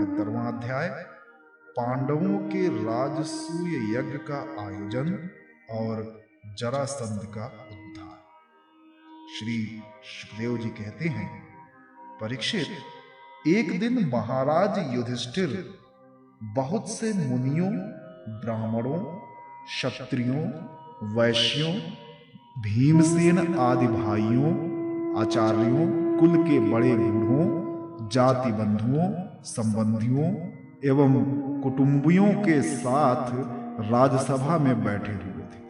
71वां अध्याय, पांडवों के राजसूय यज्ञ का आयोजन और जरासंध का उद्धार। श्री सुखदेव जी कहते हैं, परीक्षित, एक दिन महाराज युधिष्ठिर बहुत से मुनियों, ब्राह्मणों, क्षत्रियों, वैश्यों, भीमसेन आदि भाइयों, आचार्यों, कुल के बड़े बूढ़ों, जाति बंधुओं, संबंधियों एवं कुटुंबियों के साथ राजसभा में बैठे हुए थे।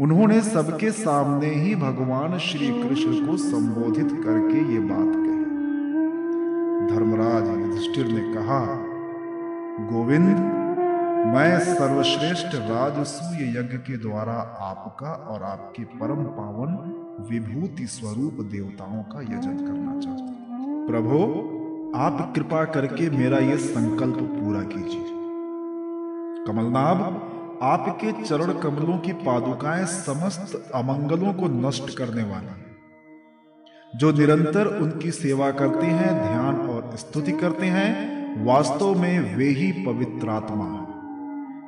उन्होंने सबके सामने ही भगवान श्री कृष्ण को संबोधित करके ये बात कही। धर्मराज युधिष्ठिर ने कहा, गोविंद, मैं सर्वश्रेष्ठ राजसूय यज्ञ के द्वारा आपका और आपके परम पावन विभूति स्वरूप देवताओं का यजन करना चाहता हूं। प्रभु, आप कृपा करके मेरा यह संकल्प पूरा कीजिए। कमलनाभ, आपके चरण कमलों की पादुकाएं समस्त अमंगलों को नष्ट करने वाली हैं। जो निरंतर उनकी सेवा करते हैं, ध्यान और स्तुति करते हैं, वास्तव में वे ही पवित्र आत्मा हैं।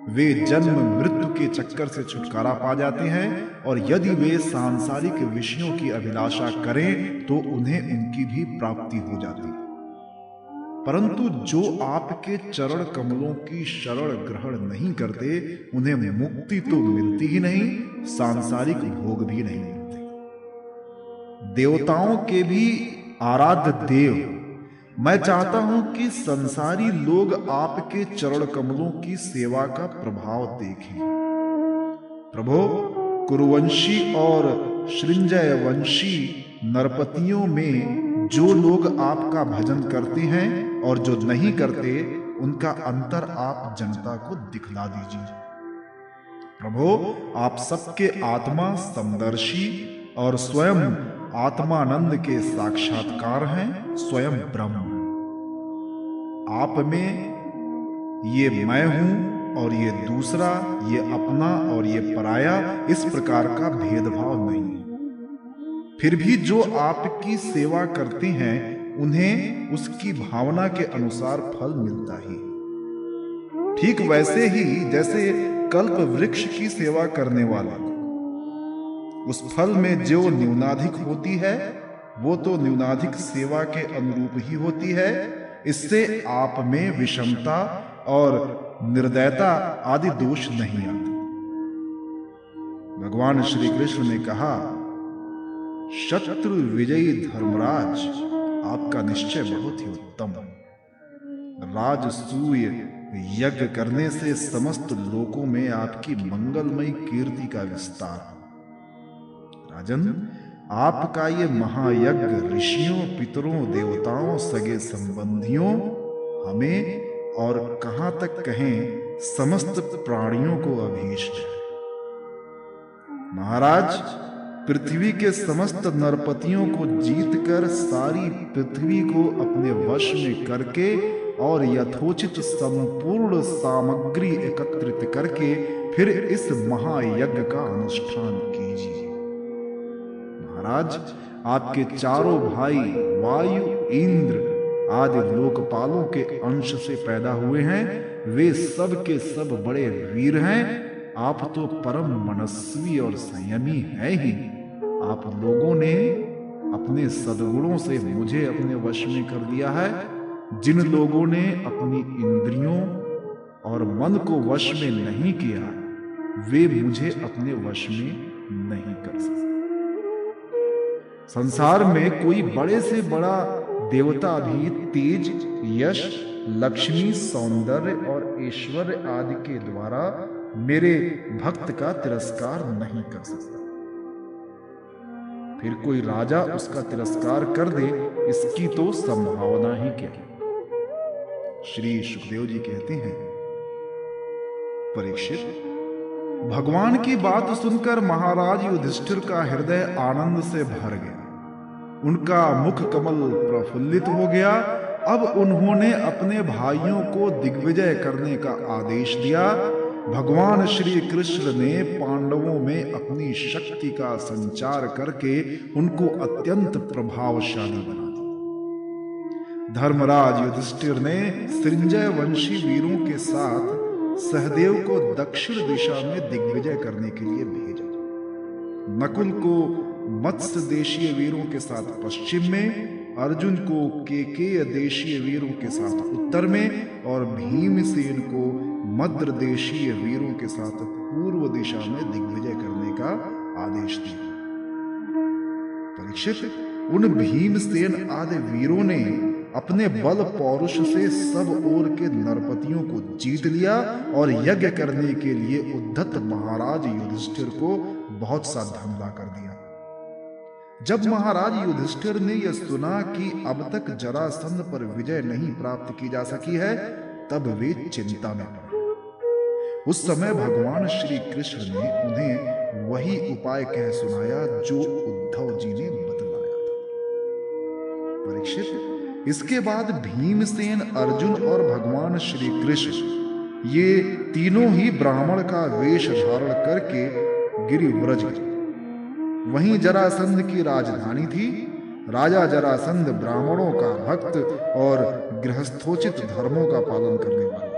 वे जन्म मृत्यु के चक्कर से छुटकारा पा जाते हैं और यदि वे सांसारिक विषयों की अभिलाषा करें तो उन्हें उनकी भी प्राप्ति हो जाती है। परंतु जो आपके चरण कमलों की शरण ग्रहण नहीं करते, उन्हें मुक्ति तो मिलती ही नहीं, सांसारिक भोग भी नहीं मिलते। देवताओं के भी आराध्य देव, मैं चाहता हूं कि संसारी लोग आपके चरण कमलों की सेवा का प्रभाव देखें। प्रभु, कुरुवंशी और श्रृंजय वंशी नरपतियों में जो लोग आपका भजन करते हैं और जो नहीं करते, उनका अंतर आप जनता को दिखला दीजिए। प्रभु, आप सबके आत्मा समदर्शी और स्वयं आत्मानंद के साक्षात्कार हैं, स्वयं ब्रह्म। आप में ये मैं हूं और ये दूसरा, ये अपना और ये पराया, इस प्रकार का भेदभाव नहीं है। फिर भी जो आपकी सेवा करते हैं, उन्हें उसकी भावना के अनुसार फल मिलता ही। ठीक वैसे ही जैसे कल्प वृक्ष की सेवा करने वाले को उस फल में जो न्यूनाधिक होती है, वो तो न्यूनाधिक सेवा के अनुरूप ही होती है। इससे आप में विषमता और निर्दयता आदि दोष नहीं आते। भगवान श्री कृष्ण ने कहा, शत्रु विजयी धर्मराज, आपका निश्चय बहुत ही उत्तम है। राजसूय यज्ञ करने से समस्त लोकों में आपकी मंगलमयी कीर्ति का विस्तार हो। राजन, आपका ये महायज्ञ ऋषियों, पितरों, देवताओं, सगे संबंधियों, हमें और कहां तक कहें समस्त प्राणियों को अभीष्ट है। महाराज, पृथ्वी के समस्त नरपतियों को जीतकर सारी पृथ्वी को अपने वश में करके और यथोचित संपूर्ण सामग्री एकत्रित करके फिर इस महायज्ञ का अनुष्ठान कीजिए। महाराज, आपके चारों भाई वायु, इंद्र आदि लोकपालों के अंश से पैदा हुए हैं। वे सब के सब बड़े वीर हैं। आप तो परम मनस्वी और संयमी हैं ही। आप लोगों ने अपने सद्गुणों से मुझे अपने वश में कर दिया है। जिन लोगों ने अपनी इंद्रियों और मन को वश में नहीं किया, वे मुझे अपने वश में नहीं कर सकते। संसार में कोई बड़े से बड़ा देवता भी तेज, यश, लक्ष्मी, सौंदर्य और ऐश्वर्य आदि के द्वारा मेरे भक्त का तिरस्कार नहीं कर सकता। फिर कोई राजा उसका तिरस्कार कर दे, इसकी तो संभावना ही क्या। श्री सुखदेव जी कहते हैं, परीक्षित, भगवान की बात सुनकर महाराज युधिष्ठिर का हृदय आनंद से भर गया। उनका मुख कमल प्रफुल्लित हो गया। अब उन्होंने अपने भाइयों को दिग्विजय करने का आदेश दिया। भगवान श्री कृष्ण ने पांडवों में अपनी शक्ति का संचार करके उनको अत्यंत प्रभावशाली बना दिया। धर्मराज युधिष्ठिर ने सृंजय वंशी वीरों के साथ सहदेव को दक्षिण दिशा में दिग्विजय करने के लिए भेजा। नकुल को मत्स्य देशीय वीरों के साथ पश्चिम में, अर्जुन को केकेय देशीय वीरों के साथ उत्तर में और भीमसेन को मद्र देशीय वीरों के साथ पूर्व दिशा में दिग्विजय करने का आदेश दिया। परीक्षित, उन भीमसेन आदि वीरों ने अपने बल पौरुष से सब ओर के नरपतियों को जीत लिया और यज्ञ करने के लिए उद्धत महाराज युधिष्ठिर को बहुत सा धन ला कर दिया। जब महाराज युधिष्ठिर ने यह सुना कि अब तक जरासंध पर विजय नहीं प्राप्त की जा सकी है, तब वे चिंता में पड़े। उस समय भगवान श्री कृष्ण ने उन्हें वही उपाय कह सुनाया जो उद्धव जी ने बतलाया था। परीक्षित, इसके बाद भीमसेन, अर्जुन और भगवान श्री कृष्ण ये तीनों ही ब्राह्मण का वेश धारण करके गिरिव्रज गए। वहीं जरासंध की राजधानी थी। राजा जरासंध ब्राह्मणों का भक्त और गृहस्थोचित धर्मों का पालन करने वाला था।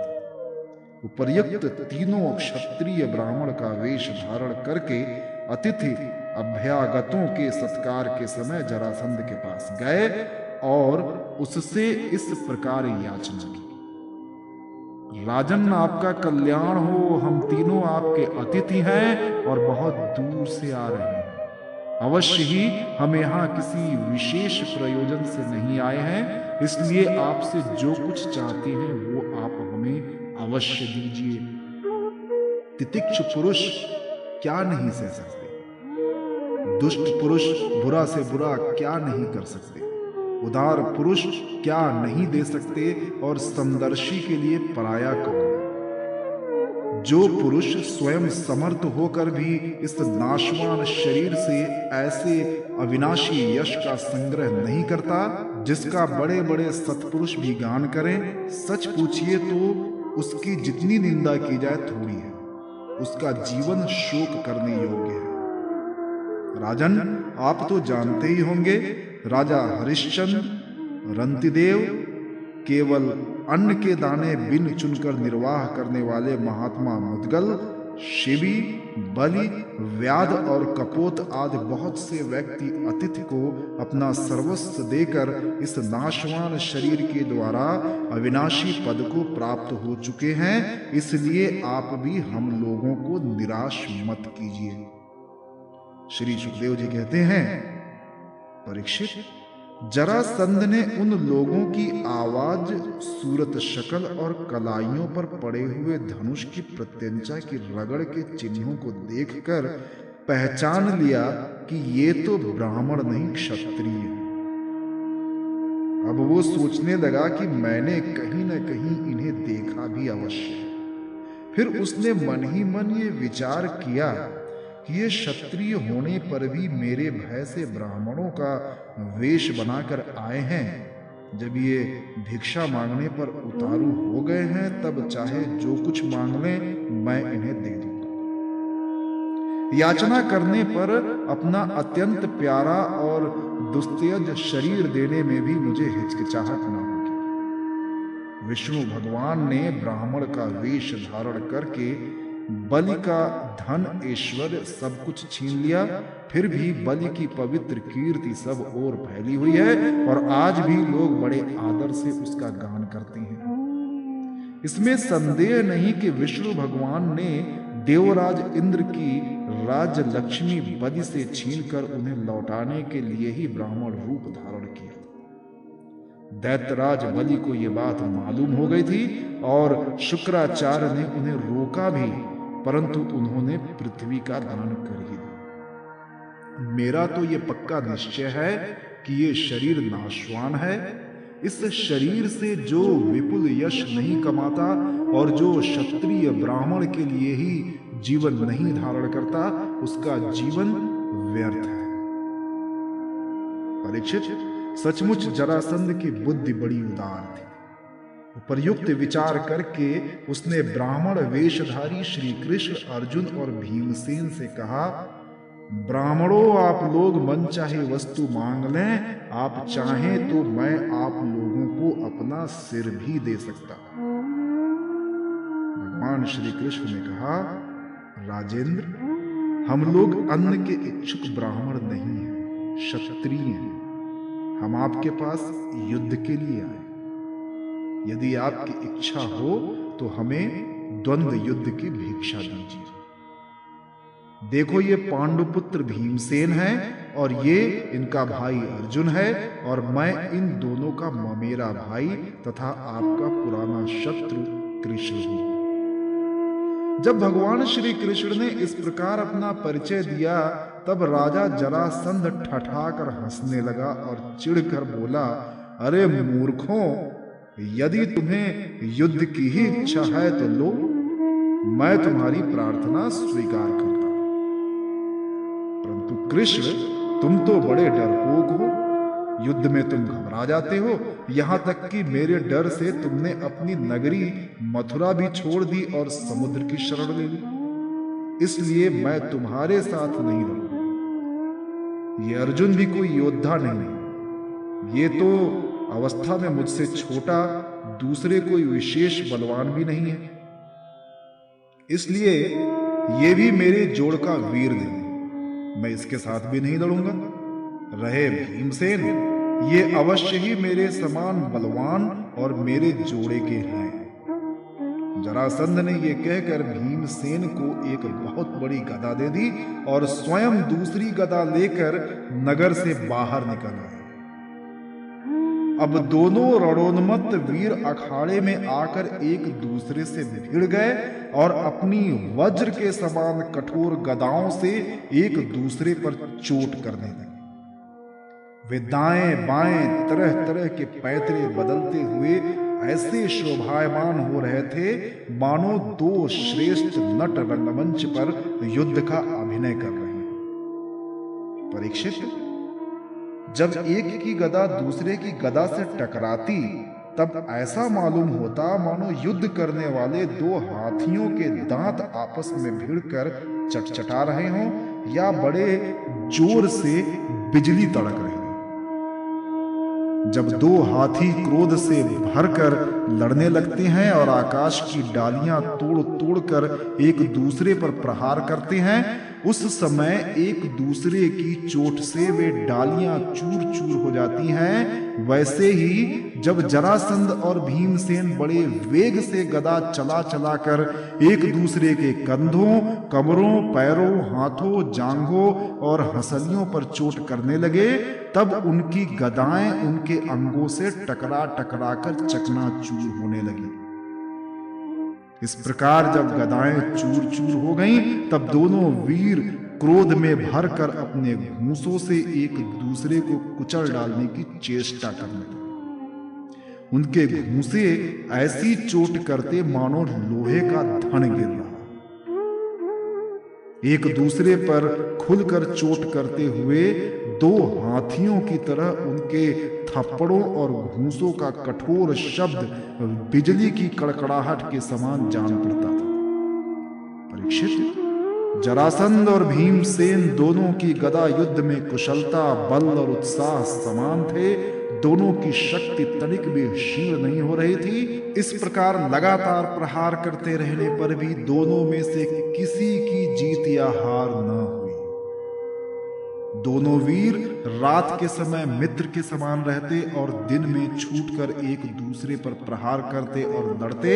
उपर्युक्त तीनों क्षत्रिय ब्राह्मण का वेश धारण करके अतिथि अभ्यागतों के सत्कार के समय जरासंध के पास गए और उससे इस प्रकार याचना की, राजन आपका कल्याण हो, हम तीनों आपके अतिथि हैं और बहुत दूर से आ रहे हैं। अवश्य ही हम यहाँ किसी विशेष प्रयोजन से नहीं आए हैं, इसलिए आपसे जो कुछ चाहते हैं वो आप हमें अवश्य दीजिए। तितिक्षु पुरुष क्या नहीं सह सकते, दुष्ट पुरुष बुरा से बुरा क्या नहीं कर सकते, उदार पुरुष क्या नहीं दे सकते और समदर्शी के लिए पराया कौन। जो पुरुष स्वयं समर्थ होकर भी इस नाशवान शरीर से ऐसे अविनाशी यश का संग्रह नहीं करता जिसका बड़े बड़े सत्पुरुष भी गान करें, सच पूछिए तो उसकी जितनी निंदा की जाए थोड़ी है। उसका जीवन शोक करने योग्य है। राजन, आप तो जानते ही होंगे, राजा हरिश्चंद्र, रंतिदेव, केवल अन्न के दाने बिन चुनकर निर्वाह करने वाले महात्मा मुद्गल, शिबी, बलि, व्याध और कपोत आदि बहुत से व्यक्ति अतिथि को अपना सर्वस्व देकर इस नाशवान शरीर के द्वारा अविनाशी पद को प्राप्त हो चुके हैं। इसलिए आप भी हम लोगों को निराश मत कीजिए। श्री सुखदेव जी कहते हैं, परीक्षित, जरासंध ने उन लोगों की आवाज, सूरत, शक्ल और कलाइयों पर पड़े हुए धनुष की प्रत्यंचा की रगड़ के चिन्हों को देखकर पहचान लिया कि ये तो ब्राह्मण नहीं क्षत्रिय हैं। अब वो सोचने लगा कि मैंने कहीं न कहीं इन्हें देखा भी अवश्य है। फिर उसने मन ही मन ये विचार किया कि ये क्षत्रिय होने पर भी मेरे भय से ब्राह्मणों का वेश बनाकर आए हैं। जब ये भिक्षा मांगने पर उतारू हो गए हैं, तब चाहे जो कुछ मांग लें मैं इन्हें दे दूंगा। याचना करने पर अपना अत्यंत प्यारा और दुस्तेज शरीर देने में भी मुझे हिचकिचाहट न होगी। विष्णु भगवान ने ब्राह्मण का वेश धारण करके बलि का धन, ऐश्वर्य सब कुछ छीन लिया। फिर भी बलि की पवित्र कीर्ति सब ओर फैली हुई है और आज भी लोग बड़े आदर से उसका गान करते हैं। इसमें संदेह नहीं कि विष्णु भगवान ने देवराज इंद्र की राज्य लक्ष्मी बलि से छीनकर उन्हें लौटाने के लिए ही ब्राह्मण रूप धारण किया। दैत्यराज बलि को यह बात मालूम हो गई थी और शुक्राचार्य ने उन्हें रोका भी, परंतु उन्होंने पृथ्वी का दान कर ही दिया। मेरा तो ये पक्का निश्चय है कि ये शरीर नाशवान है। इस शरीर से जो विपुल यश नहीं कमाता और जो क्षत्रिय ब्राह्मण के लिए ही जीवन नहीं धारण करता, उसका जीवन व्यर्थ है। परीक्षित, सचमुच जरासंध की बुद्धि बड़ी उदार थी। उपर्युक्त विचार करके उसने ब्राह्मण वेशधारी श्री कृष्ण, अर्जुन और भीमसेन से कहा, ब्राह्मणों, आप लोग मन चाहे वस्तु मांग लें, आप चाहें तो मैं आप लोगों को अपना सिर भी दे सकता। भगवान श्री कृष्ण ने कहा, राजेंद्र, हम लोग अन्न के इच्छुक ब्राह्मण नहीं हैं, क्षत्रिय हैं। हम आपके पास युद्ध के लिए आए। यदि आपकी इच्छा हो तो हमें द्वंद्व युद्ध की भिक्षा दीजिए। देखो, ये पांडुपुत्र भीमसेन है और ये इनका भाई अर्जुन है, और मैं इन दोनों का ममेरा भाई तथा आपका पुराना शत्रु कृष्ण हूं। जब भगवान श्री कृष्ण ने इस प्रकार अपना परिचय दिया, तब राजा जरासंध ठठाकर हंसने लगा और चिढ़कर बोला, अरे मूर्खों, यदि तुम्हें युद्ध की ही इच्छा है तो लो, मैं तुम्हारी प्रार्थना स्वीकार करता। परंतु कृष्ण, तुम तो बड़े डरपोक हो, युद्ध में तुम घबरा जाते हो, यहां तक कि मेरे डर से तुमने अपनी नगरी मथुरा भी छोड़ दी और समुद्र की शरण ले ली। इसलिए मैं तुम्हारे साथ नहीं रहूंगा। ये अर्जुन भी कोई योद्धा नहीं है, ये तो अवस्था में मुझसे छोटा, दूसरे कोई विशेष बलवान भी नहीं है, इसलिए ये भी मेरे जोड़ का वीर नहीं, मैं इसके साथ भी नहीं लड़ूंगा। रहे भीमसेन, ये अवश्य ही मेरे समान बलवान और मेरे जोड़े के हैं। जरासंध ने यह कहकर भीमसेन को एक बहुत बड़ी गदा दे दी और स्वयं दूसरी गदा लेकर नगर से बाहर निकल आए। अब दोनों रणोन्मत्त वीर अखाड़े में आकर एक दूसरे से भिड़ गए और अपनी वज्र के समान कठोर गदाओं से एक दूसरे पर चोट करने लगे। वे दाएं बाएं तरह तरह के पैतरे बदलते हुए ऐसे शोभायमान हो रहे थे, मानो दो श्रेष्ठ नट रंगमंच पर युद्ध का अभिनय कर रहे हैं। परीक्षित, जब एक की गदा दूसरे की गदा से टकराती, तब ऐसा मालूम होता मानो युद्ध करने वाले दो हाथियों के दांत आपस में भिड़कर चटचटा रहे हों या बड़े जोर से बिजली तड़क रही। जब दो हाथी क्रोध से भरकर लड़ने लगते हैं और आकाश की डालियां तोड़ तोड़ कर एक दूसरे पर प्रहार करते हैं, उस समय एक दूसरे की चोट से वे डालियां चूर चूर हो जाती हैं। वैसे ही जब जरासंध और भीमसेन बड़े वेग से गदा चला चला कर एक दूसरे के कंधों, कमरों, पैरों, हाथों, जांघों और हंसलियों पर चोट करने लगे, तब उनकी गदाएं उनके अंगों से टकरा टकरा कर चकनाचूर होने लगी। इस प्रकार जब गदाएं चूर चूर हो गईं, तब दोनों वीर क्रोध में भरकर अपने घूंसों से एक दूसरे को कुचल डालने की चेष्टा करने लगे। उनके घूंसे ऐसी चोट करते मानो लोहे का धन गिर रहा। एक दूसरे पर खुलकर चोट करते हुए दो हाथियों की तरह उनके थप्पड़ों और घूंसों का कठोर शब्द बिजली की कड़कड़ाहट के समान जान पड़ता था। परीक्षित, जरासंध और भीमसेन दोनों की गदा युद्ध में कुशलता, बल और उत्साह समान थे। दोनों की शक्ति तनिक भी क्षीण नहीं हो रही थी। इस प्रकार लगातार प्रहार करते रहने पर भी दोनों में से किसी की जीत या हार न हुई। दोनों वीर रात के समय मित्र के समान रहते और दिन में छूटकर एक दूसरे पर प्रहार करते और लड़ते।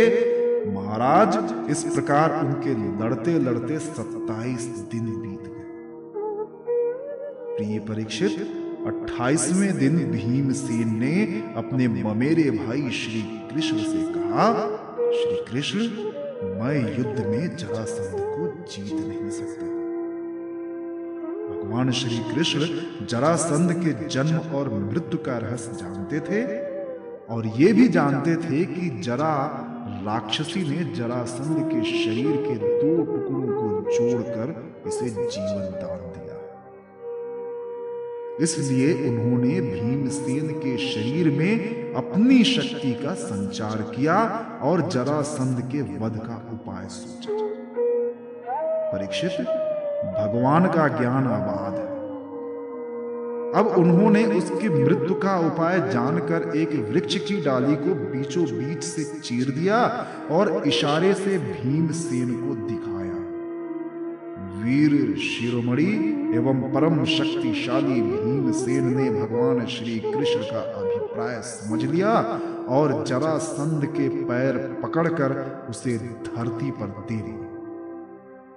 महाराज, इस प्रकार उनके लड़ते लड़ते 27 दिन बीत गए। प्रिय परीक्षित, 28वें दिन भीमसेन ने अपने ममेरे भाई श्री कृष्ण से कहा, श्री कृष्ण, मैं युद्ध में जरासंध को जीत नहीं सकता। भगवान श्री कृष्ण जरासंध के जन्म और मृत्यु का रहस्य जानते थे और ये भी जानते थे कि जरा राक्षसी ने जरासंध के शरीर के 2 टुकड़ों को जोड़कर इसे जीवन दान दिया। इसलिए उन्होंने भीमसेन के शरीर में अपनी शक्ति का संचार किया और जरासंध के वध का उपाय सोचा। परीक्षित, भगवान का ज्ञान आबाद है। अब उन्होंने उसकी मृत्यु का उपाय जानकर एक वृक्ष की डाली को बीचों बीच से चीर दिया और इशारे से भीमसेन को दिखाया। वीर शिरोमणि एवं परम शक्तिशाली भीमसेन ने भगवान श्री कृष्ण का अभिप्राय समझ लिया और जरासंध के पैर पकड़कर उसे धरती पर दे दिया।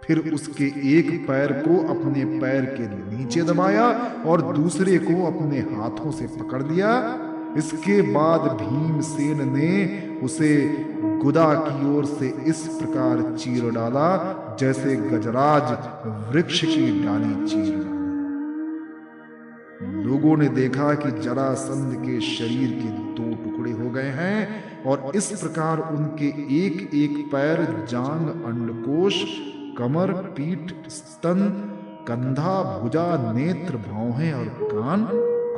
फिर उसके एक पैर को अपने पैर के नीचे दबाया और दूसरे को अपने हाथों से पकड़ लिया। इसके बाद भीमसेन ने उसे गुदा की ओर से इस प्रकार चीर डाला जैसे गजराज वृक्ष की डाली चीर डाली। लोगों ने देखा कि जरासंध के शरीर के 2 टुकड़े हो गए हैं और इस प्रकार उनके एक एक पैर, जांग, अंडकोश, कमर, पीठ, स्तन, कंधा, भुजा, नेत्र, भौहें और कान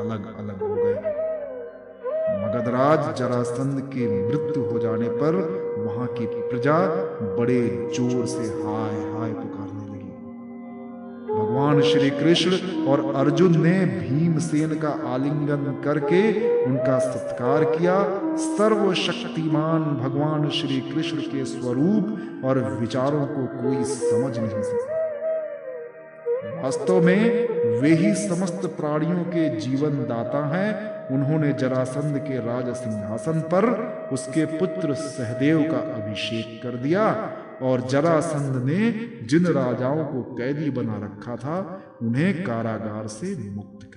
अलग अलग हो गए। मगधराज जरासंध की मृत्यु हो जाने पर वहां की प्रजा बड़े जोर से हाय हाय पुकारने लगी। भगवान श्री कृष्ण और अर्जुन ने भीमसेन का आलिंगन करके उनका सत्कार किया। सर्वशक्तिमान भगवान श्री कृष्ण के स्वरूप और विचारों को कोई समझ नहीं सकता। वास्तव में वे ही समस्त प्राणियों के जीवन दाता हैं। उन्होंने जरासंध के राज सिंहासन पर उसके पुत्र सहदेव का अभिषेक कर दिया और जरासंध ने जिन राजाओं को कैदी बना रखा था उन्हें कारागार से मुक्त